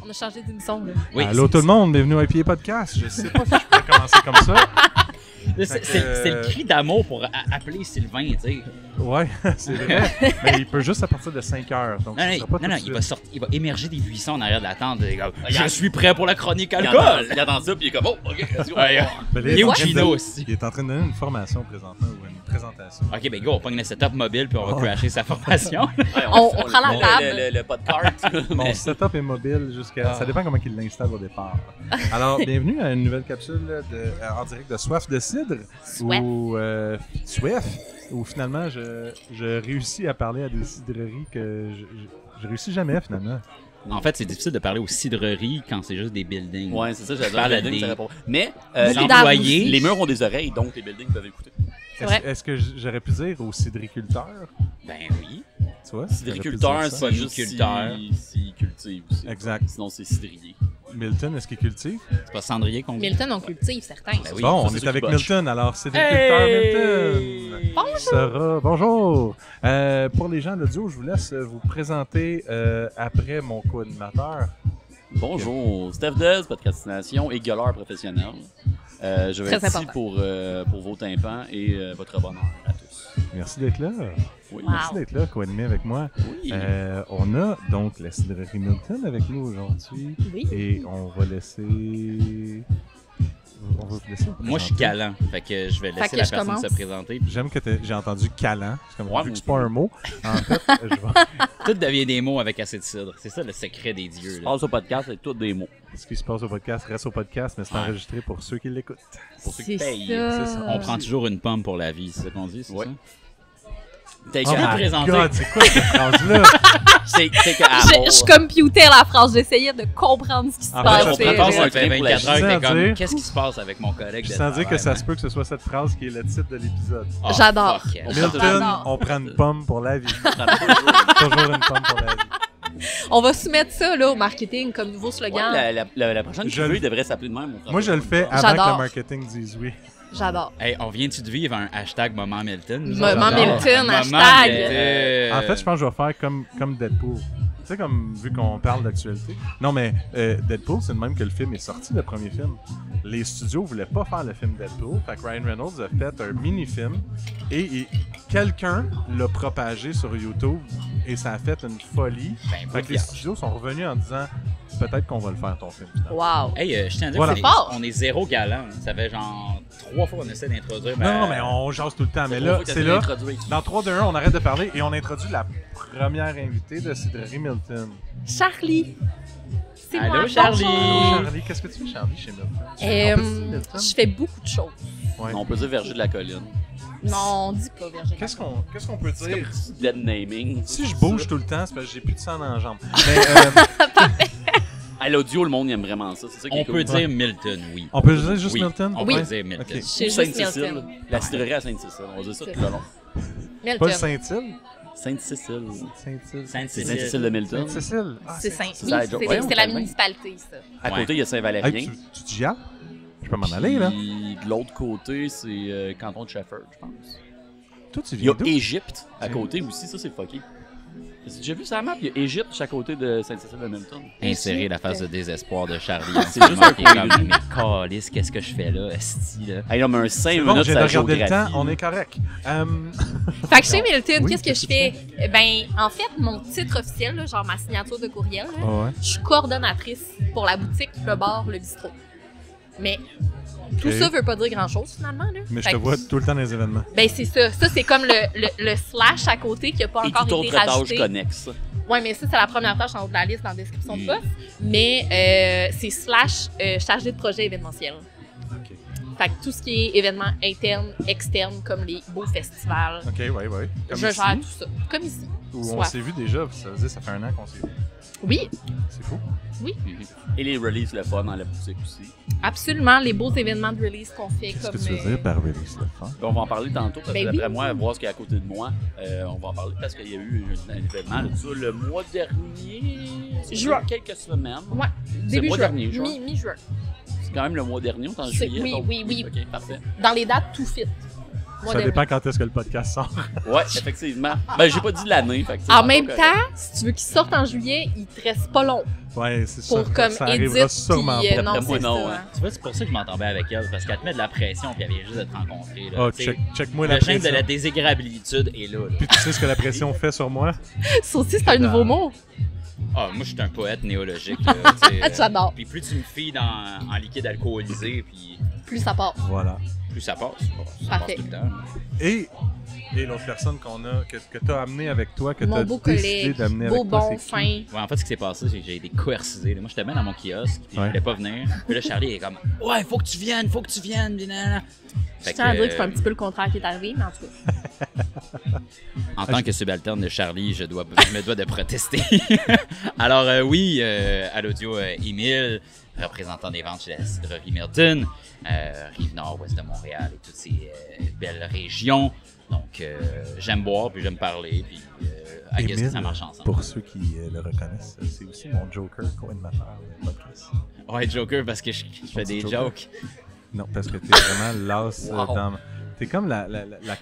On a changé d'émission, là. Oui, Allô tout le monde, bienvenue au IPA Podcast. Je sais pas si je peux commencer comme ça. c'est le cri d'amour pour appeler Sylvain, tu sais. Ouais, c'est vrai. Mais il peut juste à partir de 5 heures. Donc Non, ça sera pas tout de il va émerger des buissons en arrière de la tente. Je Regarde. suis prêt pour la chronique Il alcool. attend ça, puis il est comme, oh, ok, let's go. Ouais. Ben, Il est où en train de- Gino aussi? Il est en train de donner une formation présentement ou une présentation. Ok, ben go, on pogne le setup mobile puis on va crasher sa formation. Ouais, On prend la table. Le podcast. Mon setup est mobile jusqu'à... Ça dépend comment il l'installe au départ. Alors, bienvenue à une nouvelle capsule en direct de Soif de cidre. Soif. Ou Soif. Où finalement, je réussis à parler à des cidreries que je réussis jamais finalement. En fait, c'est difficile de parler aux cidreries quand c'est juste des buildings. Ouais, c'est ça, j'allais Parle dire. à Le building, des- ça répond. Mais Beaucoup L'employé. les murs ont des oreilles, donc les buildings peuvent écouter. C'est vrai. Est-ce que j'aurais pu dire aux cidriculteurs? Ben oui. Tu vois? Cidriculteur, J'aurais pu dire ça. c'est juste Polyculteur. s'il cultive aussi. Exact. Sinon, c'est cidrier. Milton, est-ce qu'il cultive? C'est pas cendrier qu'on dit. Milton, on cultive, certains. Ben oui. Bon, ça, on c'est est ceux avec qui bossent. Milton, alors cidriculteur Hey! Milton. Bonjour. Bonjour. Pour les gens de l'audio, je vous laisse vous présenter après mon co-animateur. Bonjour, Steph Dez, podcastination et gueuleur professionnel. Je vais Très être ici important. pour vos tympans et votre bonheur à tous. Merci d'être là. Oui. Wow. Merci d'être là, co-animé avec moi. Oui. On a donc la cidrerie Milton avec nous aujourd'hui. Oui. Et on va laisser... On va vous laisser vous Moi, je suis présenter. galant. Fait que je vais Fait laisser que la je personne commence. se présenter. puis J'aime que j'ai entendu calant. C'est comme Ouais, vu que moi c'est pas un mot. En fait, je vais... Tout devient des mots avec assez de cidre. C'est ça le secret des dieux. là. Passe au podcast, c'est tous des mots. Ce qui se passe au podcast reste au podcast, mais c'est Ouais. enregistré pour ceux qui l'écoutent. Pour ceux qui C'est payent. c'est ça. On prend toujours une pomme pour la vie, c'est ça qu'on dit, c'est Ouais. ça? Take Oh peux a- my présenter. God, c'est quoi cette phrase-là? take a apple. Je computais la phrase, j'essayais de comprendre ce qui se En fait, passait. ça On se prépare Ouais, ça ouais, fait pour la 24 heures, vie. t'es Sans comme, dire- qu'est-ce qui se passe avec mon collègue Je de sens dire que travail, ça man? se peut que ce soit cette phrase qui est le titre de l'épisode. Ah, J'adore. fuck. On Milton, J'adore. on prend une pomme pour la vie. Toujours une pomme pour la vie. On va soumettre ça là, au marketing comme nouveau Ouais, slogan. la prochaine Je cuvée le- devrait s'appeler de même. Moi, je le fais avant que J'adore. le marketing dise oui. J'adore. Hey, on vient-tu de vivre un hashtag Moment Milton? nous Moment autres? Milton, Moment hashtag. Milton. En fait, je pense que je vais faire comme Deadpool. Tu sais, comme vu qu'on parle d'actualité. Non, mais Deadpool, c'est le même que le film est sorti, le premier film. Les studios voulaient pas faire le film Deadpool. Fait que Ryan Reynolds a fait un mini-film et quelqu'un l'a propagé sur YouTube et ça a fait une folie. Ben, Fait que les studios sont revenus en disant peut-être qu'on va le faire ton film. finalement. Wow. Hey, je tiens à dire Voilà. qu'on est, Fort. on est zéro galant. Ça fait genre 3 fois qu'on essaie d'introduire. Non, mais on jase tout le temps. Mais là, c'est là. Dans 3, 2, 1, on arrête de parler et on introduit la première invitée de Cidrerie Milton. Charlie. C'est Allô, moi. Charlie. bonjour. Allô, Charlie. Qu'est-ce que tu fais, Charlie, chez Milton? Tu fais un petit Milton? Je fais beaucoup de choses. Ouais. On peut dire verger de la colline. Non, on dit pas Virginie. Qu'est-ce qu'on peut C'est comme dire? du dead naming. Si je bouge tout le temps, c'est parce que j'ai plus de sang dans la jambe. Mais À l'audio, le monde il aime vraiment ça. C'est ça qui On est peut cool. dire Milton, oui. on peut dire juste Oui, Milton? on Oui. peut dire Milton. Ok. Je Ou suis juste Sainte-Cécile. Milton. La cidrerie à Sainte-Cécile. On dit ça tout le long. Milton. Pas le Saint-Île? Sainte-Cécile. Saint-Île. C'est Sainte-Cécile. Sainte-Cécile de Milton. Saint-Cécile. Ah, C'est Saint. c'est Oui, ça, c'est Joe. Voyons, c'est la calme. municipalité, ça. À Ouais. côté, il y a Hey, Saint-Valérien. tu t'y as? Je peux m'en aller, là. Puis de l'autre côté, c'est canton de Shefford, je pense. Toi, tu Il y viens a d'où? Égypte à côté aussi, ça c'est fucké. J'ai déjà vu sur la map, il y a Égypte à côté de Sainte-Cécile de Milton. Insérer la phase de désespoir de Charlie. C'est juste un qui est comme, coin de mais calice, qu'est-ce que je fais là, esti, là? Hey, là, mais un 5 C'est bon, minutes, j'ai de ça regarder le temps, géographie. on est correct. Fait que chez Milton, Oui, qu'est-ce que je fais? Ben, en fait, mon titre officiel, là, genre ma signature de courriel, là, Ah ouais. je suis coordonnatrice pour la boutique, le bar, le bistrot. Mais tout Ok. ça veut pas dire grand-chose, finalement. Là. Mais je Fait te que- vois tout le temps dans les événements. Ben, c'est ça. Ça, c'est comme le slash à côté qui a pas Et encore toute été autre tâche rajouté. connexe. Ouais, mais ça, c'est la première tâche en haut de la liste dans la description de poste. Mais c'est slash chargé de projet événementiel. Ok. Fait que tout ce qui est événements internes, externes, comme les beaux festivals, Ok, ouais. Comme je ici. gère tout ça. Comme ici. Ou on soif. s'est vu déjà, ça veut dire ça fait 1 an qu'on s'est vu. Oui, C'est fou. Et les releases, le fun dans la boutique aussi. absolument. Les beaux événements de release qu'on fait Qu'est-ce comme... que tu veux dire par release le fun? Puis on va en parler tantôt, parce Ben que oui. d'après moi, voir ce qu'il y a à côté de moi, on va en parler parce qu'il y a eu un événement là-dessus le mois dernier. Juin. Quelques semaines. Ouais, C'est début le mois juin. dernier, juin. Mi-juin. C'est quand même le mois dernier, on est en C'est- juillet. oui, donc- oui, oui. Ok, parfait. Dans les dates, tout fit. Mois Ça dernier. dépend quand est-ce que le podcast sort. Ouais, effectivement. Ben, j'ai pas dit l'année. Fait que c'est En encore même correct. temps, si tu veux qu'il sorte en juillet, il te reste pas long Ouais, c'est ça. pour comme Ça arrivera Edith. sûrement puis, pas. non, D'après moi, c'est non, ça. hein. Tu vois, c'est pour ça que je m'entends bien avec elle, parce qu'elle te met de la pression, puis elle vient juste de te rencontrer. Là. Oh, Tu sais, check-moi la le chaîne de pression. la désagréabilitude est là. Puis tu sais ce que la pression fait sur moi? Ça aussi, c'est un nouveau mot. Ah, moi, je suis un poète néologique. Là, tu sais, J'adore. Puis plus tu me fies en liquide alcoolisé, puis Plus ça part. Voilà. plus ça passe. Ça Parfait. passe tout le temps. Et l'autre personne que tu as amené avec toi, que tu Mon as beau décidé collègue, d'amener beau, avec toi, bon, c'est qui? fin. Ouais, en fait, ce qui s'est passé, c'est que j'ai été coercisé. Moi, j'étais bien dans mon kiosque, puis Ouais. je voulais pas venir. Puis là, Charlie est comme ouais, faut que tu viennes, faut que tu viennes. Puis nanana. Je Fait tiens à que, dire que c'est un petit peu le contraire qui est arrivé, mais en tout cas. En tant que subalterne de Charlie, je me dois de protester. Alors oui, à l'audio, Émile, représentant des ventes chez la cidrerie Milton, Rive-Nord, ouest de Montréal et toutes ces belles régions. Donc j'aime boire, puis j'aime parler, puis I guess que ça marche ensemble. Pour ceux qui le reconnaissent, c'est aussi mon Joker co-animateur de podcast. Ouais, Joker, parce que je fais des Joker. jokes. Non, parce que t'es vraiment las Wow. dans... T'es comme la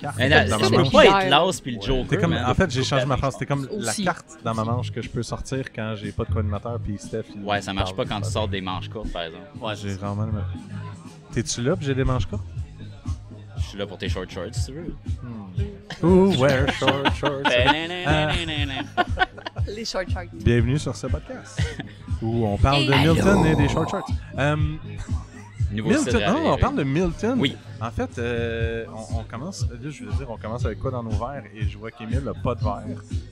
carte Mais là, dans je ma c'est peux manche. pas bizarre. être l'as puis le Joker. T'es comme, man. en fait, j'ai changé ma phrase. T'es comme Aussi. la carte dans ma manche que je peux sortir quand j'ai pas de co-animateur puis Steph. il Ouais, ça marche parle. pas quand tu sors des manches courtes, par exemple. Ouais, J'ai vraiment... T'es-tu là pis j'ai des manches courtes? Je suis là pour tes short shorts, si tu veux. Ooh, wear short shorts. Les short shorts. Bienvenue sur ce podcast où on parle de Allô? Milton et des short shorts. Nouveau Milton, style à on rêver. parle de Milton. Oui. En fait, on commence. Là, je veux dire, on commence avec quoi dans nos verres et je vois qu'Émile n'a pas de verre.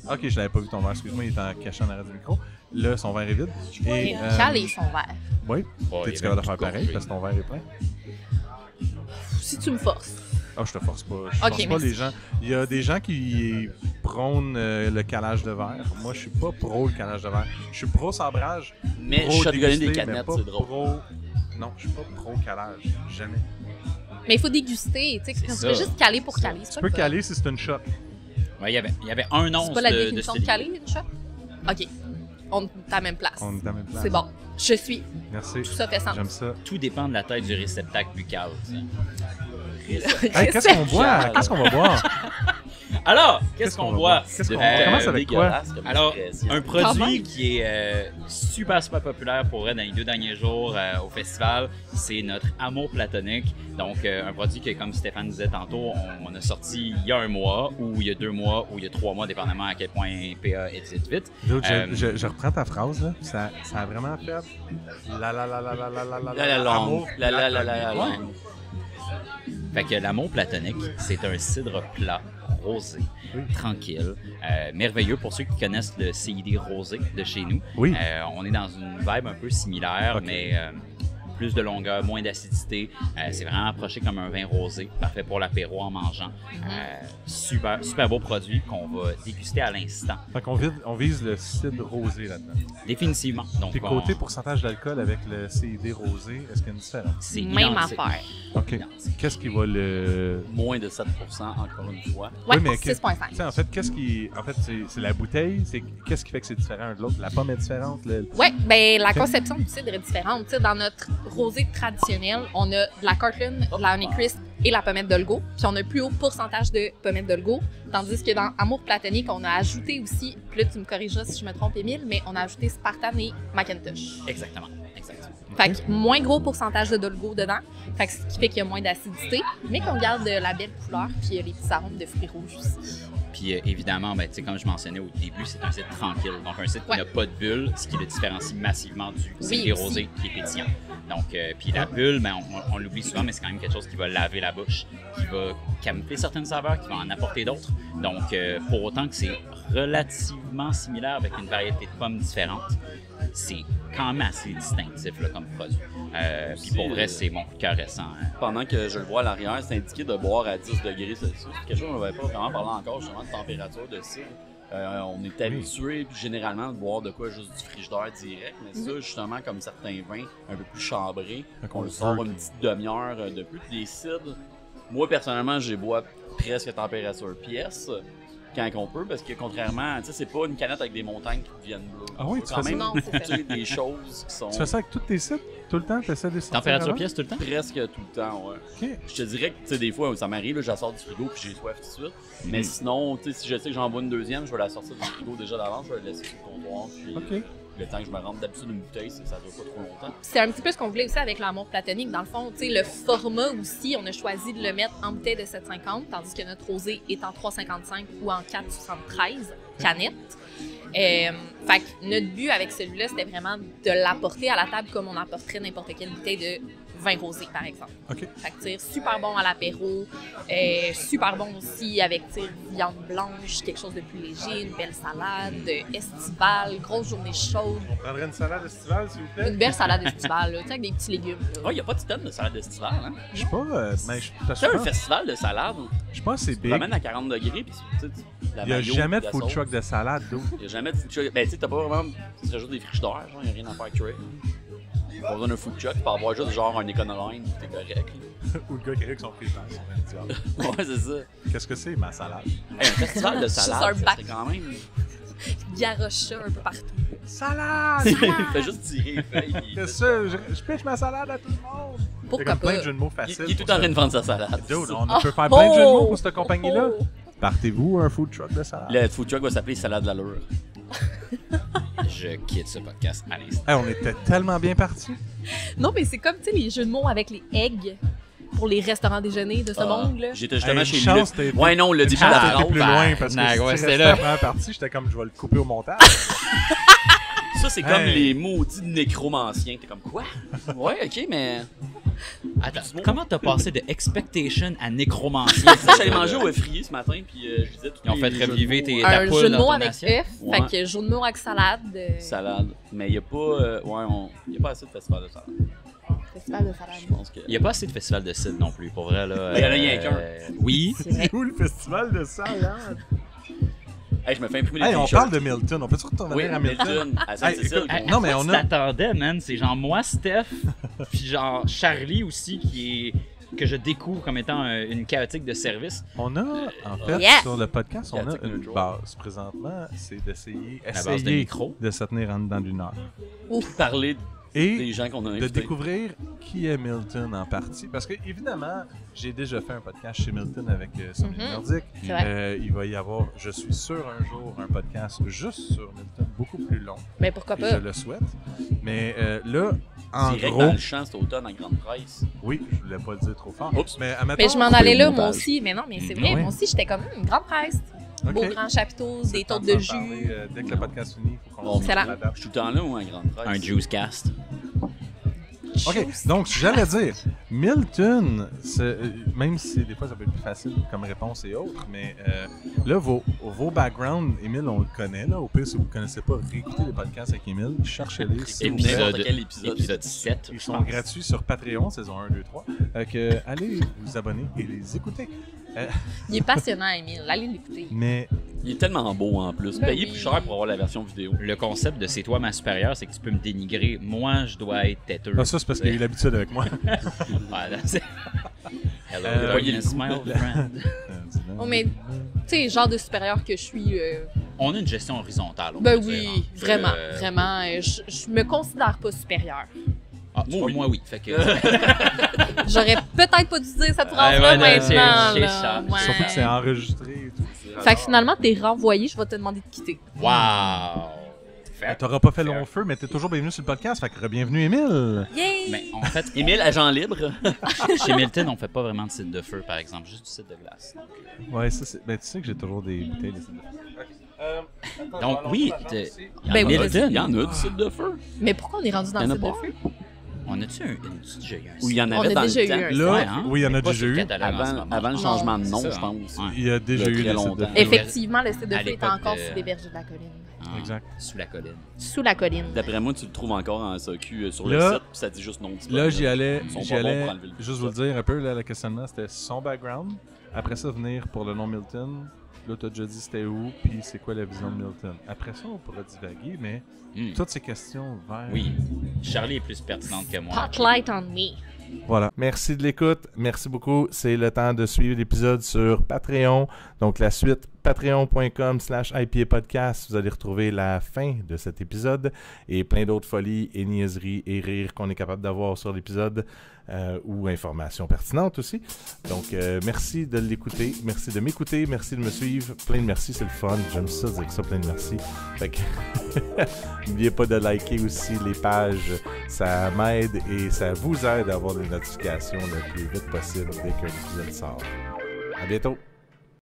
Ok, je l'avais pas vu ton verre, excuse-moi, il est en cachant en arrière du micro. Là, son verre est vide. Et, Calé son verre. oui, Ouais, t'es-tu il capable de y faire avait pareil une parce que ton verre est plein? Si tu me forces. Ah, je te force pas. Je Ok, force pas merci. les gens. Il y a des gens qui prônent le calage de verre. Moi, je suis pas pro le calage de verre. Je suis pro sabrage. Mais pro shotgunner des déguster, mais canettes, pas c'est drôle. pro- Non, je suis pas pro calage. Jamais. Mais il faut déguster. Tu sais, quand tu ça. peux juste caler pour caler. Tu peux caler si c'est une shot. Ouais, il y avait un once C'est pas la de définition de ce caler, une shot? Ok. On est à la même place. On est dans la même place. C'est bon. Je suis. Merci. Tout ça fait sens. J'aime ça. Tout dépend de la taille du réceptacle buccal. tu sais. Hey, qu'est-ce qu'on boit? Qu'est-ce qu'on va boire? Alors, qu'est-ce qu'on va boit? boire? Qu'est-ce qu'on Euh, commence avec quoi? dégueulasse comme Alors, expression. un Quand produit même. qui est super populaire pour elle dans les 2 derniers jours au festival, c'est notre Amour platonique. Donc, un produit que, comme Stéphane disait tantôt, on a sorti il y a 1 mois, ou il y a 2 mois, ou il y a 3 mois, dépendamment à quel point PA édite vite. Dude, Euh, je reprends ta phrase, là. Ça a vraiment fait. La longue. La Ouais. longue. Fait que l'amour platonique, c'est un cidre plat, rosé, Oui. tranquille, merveilleux pour ceux qui connaissent le CID rosé de chez nous. Oui. On est dans une vibe un peu similaire, Ok. mais plus de longueur, moins d'acidité. C'est vraiment approché comme un vin rosé, parfait pour l'apéro en mangeant. Super beau produit qu'on va déguster à l'instant, Fait qu'on on vise le cidre rosé là-dedans. définitivement. Donc, Puis côté pourcentage d'alcool avec le CID rosé, est-ce qu'il y a une différence? c'est Même identique. affaire. OK. Qu'est-ce qui va le... Moins de 7%, encore une fois. Ouais, Oui, mais 6,5. Tu sais, en fait, qu'est-ce qui... En fait, c'est la bouteille. Qu'est-ce qui fait que c'est différent un de l'autre? La pomme est différente? Ouais, ben la conception du cidre est différente. Tu sais, dans notre rosé traditionnel, on a de la Cortland, de la Honeycrisp et la pommette d'Olgo. Puis on a un plus haut pourcentage de pommette d'Olgo. Tandis que dans Amour platonique, on a ajouté aussi, puis là tu me corrigeras si je me trompe, Émile, mais on a ajouté Spartan et Macintosh. Exactement. Fait que moins gros pourcentage de Dolgo dedans. Fait que ce qui fait qu'il y a moins d'acidité, mais qu'on garde la belle couleur puis les petits arômes de fruits rouges aussi. Puis évidemment, ben, tu sais, comme je mentionnais au début, c'est un cidre tranquille. Donc un cidre qui Ouais. n'a pas de bulle, ce qui le différencie massivement du Oui, cidre aussi. rosé qui est pétillant. Donc, puis la bulle, ben, on l'oublie souvent, mais c'est quand même quelque chose qui va laver la bouche, qui va camoufler certaines saveurs, qui va en apporter d'autres. Donc, pour autant que c'est relativement similaire avec une variété de pommes différentes, c'est quand même assez distinctif là, comme produit. Puis pour vrai, c'est mon coup de cœur récent. Hein. Pendant que je le vois à l'arrière, c'est indiqué de boire à 10 degrés Celsius. Quelque chose qu'on n'avait pas vraiment parlé encore, justement, de température de cidre. On est habitué généralement de boire de quoi juste du frigidaire direct, mais ça, justement, comme certains vins un peu plus chambrés, on le sort une petite demi-heure de plus. Puis les cidres, moi personnellement, je les bois presque à température pièce quand on peut, parce que contrairement, tu sais, c'est pas une canette avec des montagnes qui deviennent bleues. Ah oui, tu fais ça? Non, c'est ça. Des choses qui sont Tu fais ça avec tous tes sites? Tout le temps? Tu essaies de sortir Température avant? pièce tout le temps? presque tout le temps, ouais. OK. Je te dirais que, tu sais, des fois, ça m'arrive, là, je la sors du frigo puis j'ai soif tout de suite. Mais sinon, tu sais, si je sais que j'en bois une deuxième, je vais la sortir du frigo déjà d'avance, je vais la laisser sur le comptoir, puis OK. le temps que je me rende d'habitude une bouteille, ça dure pas trop longtemps. C'est un petit peu ce qu'on voulait aussi avec l'amour platonique. Dans le fond, tu sais, le format aussi, on a choisi de le mettre en bouteille de 7,50, tandis que notre rosé est en 3,55 ou en 4,73 canettes. Fait que notre but avec celui-là, c'était vraiment de l'apporter à la table comme on apporterait n'importe quelle bouteille de vin rosé, par exemple. OK. Fait que, tu sais, super bon à l'apéro, super bon aussi avec, tu sais, viande blanche, quelque chose de plus léger, une belle salade, estivale, grosse journée chaude, On prendrait une salade estivale, s'il vous plaît? une belle salade estivale, là, tu sais, avec des petits légumes. là. Oh, il n'y a pas de thème de salade estivale, hein? Je sais pas, mais je Tu sais, un festival de salade, je pense que c'est tu big. ramènes à 40 degrés, puis tu sais, la Il n'y a mayo, jamais de la food sauce. truck de salade, d'eau. Il n'y a jamais de food truck. Ben, tu sais, t'as pas vraiment. Tu rajoutes des frigidaires, genre, il n'y a rien à faire avec ça. Pas besoin d'un food truck, tu peux avoir juste genre un Econoline, t'es correct. Ou le gars qui règle son frigidaire sur un diable. Ouais, c'est ça. Qu'est-ce que c'est, ma salade? Hey, un festival de Juste salade, un ça bac. serait quand même. Garoche ça un peu partout. Salade! Il fait juste tirer les feuilles. Qu'est-ce que ça? Je pêche ma salade à tout le monde! Il y a Pourquoi comme plein pas? de jeux de mots Il faciles. est tout en train de vendre sa salade. Dude, on peut faire plein de jeux de mots pour cette compagnie-là. Oh! Partez-vous un food truck de salade? Le food truck va s'appeler Salade l'allure. Je quitte ce podcast à l'instant. Hey, on était tellement bien partis. Non, mais c'est comme, tu sais, les jeux de mots avec les eggs pour les restaurants déjeuners de ce monde, là. J'étais justement Hey, chez une lui. chance, t'as été- Ouais, non, on l'a dit plus Ah, la t'es phrase. plus loin parce que Nah, si ouais, tu c'était restais là. à la première partie, j'étais comme, je vais le couper au montage. Ça, c'est comme Hey. les maudits nécromanciens. T'es comme quoi? Ouais, ok, mais. Attends, Petit mot. comment t'as passé de expectation à nécromancie? Ça, j'allais manger au effrier ce matin, puis je disais tout Ils ont fait reviver tes- Un poule jeu de dans mots ton avec assiette? œuf, Ouais. fait que jeu de mots avec salade. Salade. Mais il n'y a pas. Il y a pas assez de festival de salade. Festival de salade. Je pense que. Il n'y a pas assez de festivals de cidre non plus, pour vrai. Là, Il y en a rien qu'un. Oui. C'est vrai. C'est où le festival de salade? Hey, je me fais imprimer des Hey, on t-shirts. parle de Milton. On peut-tu retourner Oui, à Milton? Milton. À Hey, Sainte-Cécile. écoute, Hey, non, mais à on quoi a- tu t'attendais, man? C'est genre moi, Steph, puis genre Charlie aussi, que je découvre comme étant une chaotique de service. On a, en fait, Yeah. sur le podcast, on a Chaotic une Neutral. base présentement, c'est d'essayer base de essayer micro. de se tenir en dedans d'une heure. Parler Et des gens qu'on a de invités. découvrir qui est Milton en partie. Parce que, évidemment, j'ai déjà fait un podcast chez Milton avec Sommelier Mhm. Nordique. C'est vrai. Il va y avoir, je suis sûr, un jour, un podcast juste sur Milton, beaucoup plus long. Mais pourquoi Et pas? je le souhaite. Mais là, en Direct gros, dans le champ cet automne en grande presse. oui, je voulais pas le dire trop fort. Oups. Mais, admettons, Mais je m'en couper allais au là, moi montage. aussi. Mais non, mais c'est vrai, Ouais. moi aussi, j'étais comme une grande presse. Ok. Beau grand chapiteau, C'est des le temps tourtes de de s'en parler, jus. dès que le podcast finit, il faut qu'on Bon, Excellent. la date. Je suis tout le temps là ou en grande presse? Un juice cast. OK, donc j'allais dire, Milton, même si des fois ça peut être plus facile comme réponse et autres, mais là, vos backgrounds, Émile, on le connaît. Là, au pire, si vous ne connaissez pas, réécoutez les podcasts avec Émile, cherchez-les. s'il vous plaît. N'importe quel épisode. Épisode 7. Ils sont gratuits sur Patreon, saison 1, 2, 3. Allez vous abonner et les écouter. Il est passionnant, Émile. Allez l'écouter. Mais Il est tellement beau en plus. Ben Payé oui. plus cher pour avoir la version vidéo. Le concept de c'est toi ma supérieure, c'est que tu peux me dénigrer. Moi, je dois être têteux. ah, ça, c'est parce qu'il a eu l'habitude avec moi. Voilà, c'est- Hello, Euh, darkness, my old friend. Oh, mais, tu sais, genre de supérieur que je suis. On a une gestion horizontale. on Ben peut oui, dire, hein. vraiment, Euh, vraiment. Je me considère pas supérieure. Ah, tu vois, moi, oui. Fait que, J'aurais peut-être pas dû dire cette Ouais, phrase-là ouais, maintenant. c'est là. ça. Ouais. Surtout que c'est enregistré et tout. Fait que finalement, t'es renvoyé, je vais te demander de quitter. wow! Fait- T'auras pas fait long feu, mais t'es toujours bienvenu sur le podcast. Fait que bienvenue, Émile. Yay! Mais en fait, Émile, agent libre. chez Milton, on fait pas vraiment de cidre de feu, par exemple, juste du cidre de glace. Ouais, ça, c'est. Ben, tu sais que j'ai toujours des bouteilles de cidre. Donc, oui, Ben oui, Milton, Il y en a du site de feu. Mais pourquoi on est rendu dans Il y en le a site de pas. feu? on a-tu une déjà eu un Où il y en On avait a dans déjà le eu temps. un. Là, Ouais, hein? oui, il y en a Pas déjà sur le eu. catalogue en ce moment. Avant le changement de nom, C'est je ça. pense. Ouais. Il y a déjà Il y a eu très des sites de longtemps. feu. Effectivement, le site de À feu est l'époque encore de- sous les berges de la colline. Ah, Exact. Sous la colline. Sous la colline. D'après moi, tu le trouves encore en SAQ sur Là- le site, puis ça dit juste non disponible. Là, j'y allais, Ils sont pas bons pour enlever le juste vous le dire un peu, là, le questionnement, c'était son background. Après ça, venir pour le nom Milton, Là, t'as déjà dit c'était où, puis c'est quoi la vision de Milton. Après ça, on pourra divaguer, mais toutes ces questions vers... Oui, Charlie est plus pertinente que moi. Spotlight on me. Voilà. Merci de l'écoute. Merci beaucoup. C'est le temps de suivre l'épisode sur Patreon. Donc, la suite, patreon.com/IPApodcast. Vous allez retrouver la fin de cet épisode et plein d'autres folies et niaiseries et rires qu'on est capable d'avoir sur l'épisode ou informations pertinentes aussi. Donc, merci de l'écouter. Merci de m'écouter. Merci de me suivre. Plein de merci. C'est le fun. J'aime ça dire ça. Plein de merci. Fait que n'oubliez pas de liker aussi les pages. Ça m'aide et ça vous aide à avoir des notifications le plus vite possible dès qu'un épisode sort. À bientôt!